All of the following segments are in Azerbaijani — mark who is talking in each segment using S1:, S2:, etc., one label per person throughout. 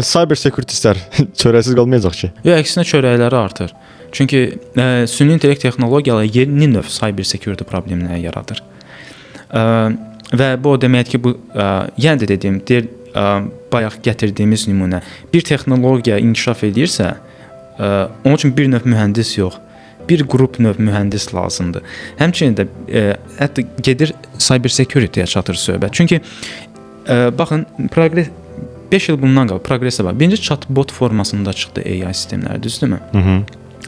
S1: Cyber securityistlər çörəksiz qalmayacaq ki.
S2: Yox, əksinə çörəkləri artır. Çünki süni intellekt texnologiyaları yeni növ cyber security problemləri yaradır. Və bu o deməkdir ki, bu yenə də dediyim, bayaq gətirdiyimiz nümunə, bir texnologiya inkişaf edirsə, onun üçün bir növ mühəndis yox, bir qrup növ mühəndis lazımdır. Həmçinin də hətta gedir cyber security-yə çatır söhbət. Çünki baxın, 5 il bundan qabaq progress var. Birinci chatbot formasında çıxdı AI sistemləri, düzdürmü?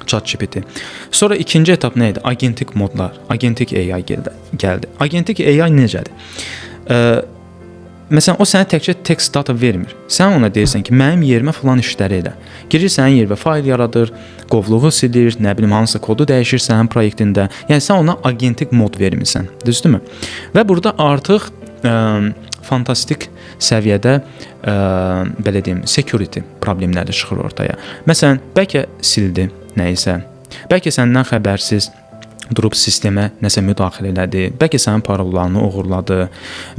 S2: ChatGPT. Sonra ikinci etap nə idi? Agentik modlar, agentik AI gəldi. Agentik AI necədir? Məsələn, o sənə təkcə text data vermir. Sən ona deyirsən ki, mənim yerimə falan işləri elə. Girir sənin yerinə fayl yaradır, qovluğu silir, nə bilim hansısa kodu dəyişir sənin proyektində. Yəni sən ona agentik mod vermirsən, düzdürmü? Və burada artıq fantastik səviyyədə belə deyim, security problemləri çıxır ortaya. Məsələn, bəlkə sildi nəyisə. Bəlkə səndən xəbərsiz durub sistemə nəsə müdaxilə elədi. Bəlkə sənin parollarını oğurladı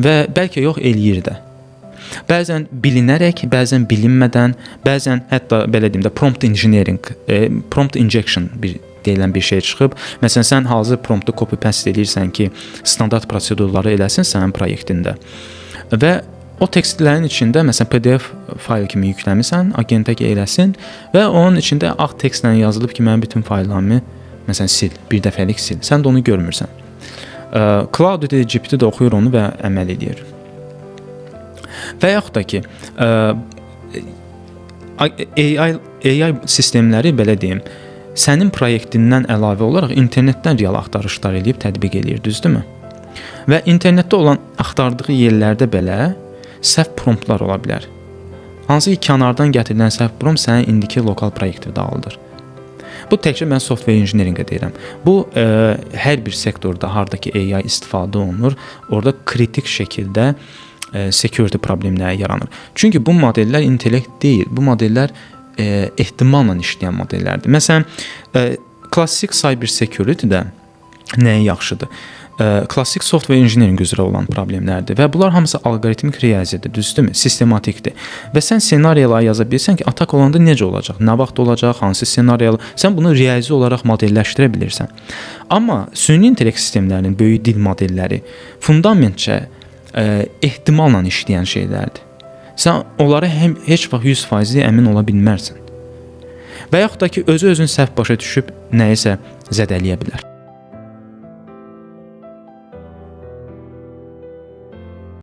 S2: və bəlkə yox eləyir də. Bəzən bilinərək, bəzən bilinmədən, bəzən hətta belə deyim də prompt engineering, prompt injection deyilən bir şey çıxıb. Məsələn, sən hazır promptu copy paste edirsən ki, standart prosedurları eləsin sənin proyektində. Və o tekstlərin içində məsələn PDF fayl kimi yükləmisən, agentə eləsin və onun içində ağ tekstlə yazılıb ki, mənim bütün fayllarımı məsələn sil, bir dəfəlik sil. Sən də onu görmürsən. CloudGPT də oxuyur onu və əməl edir. Və yaxud da ki, AI sistemləri belə deyim, sənin proyektindən əlavə olaraq internetdən real axtarışlar eləyib tətbiq eləyir, düzdürmü? Və internetdə olan axtardığı yerlərdə belə səhv promptlar ola bilər. Hansı ki, kənardan gətirilən səhv prompt sənin indiki lokal proyektdə alınır. Bu təkcə mən software engineeringə deyirəm. Bu hər bir sektorda hardakı AI istifadə olunur, orada kritik şəkildə security problemləri yaranır. Çünki bu modellər intellekt deyil, bu modellər ehtimalla işləyən modellərdir. Məsələn, klassik cyber security-də nəyə yaxşıdır? Klassik software engineering üzrə olan problemlərdir və bunlar hamısı alqoritmik riyaziyyətdir, düzdürmü? Sistematikdir. Və sən ssenariyalar yaza bilirsən ki, atak olanda necə olacaq, nə vaxt olacaq, hansı ssenariyalar, sən bunu riyazi olaraq modelləşdirə bilirsən. Amma süni intellekt sistemlərinin böyük dil modelləri fundamentcə ehtimalla işləyən şeylərdir. Sən onlara heç vaxt 100% əmin ola bilmərsən. Və yaxud da ki, özün səhv başa düşüb nəyisə zədələyə bilər.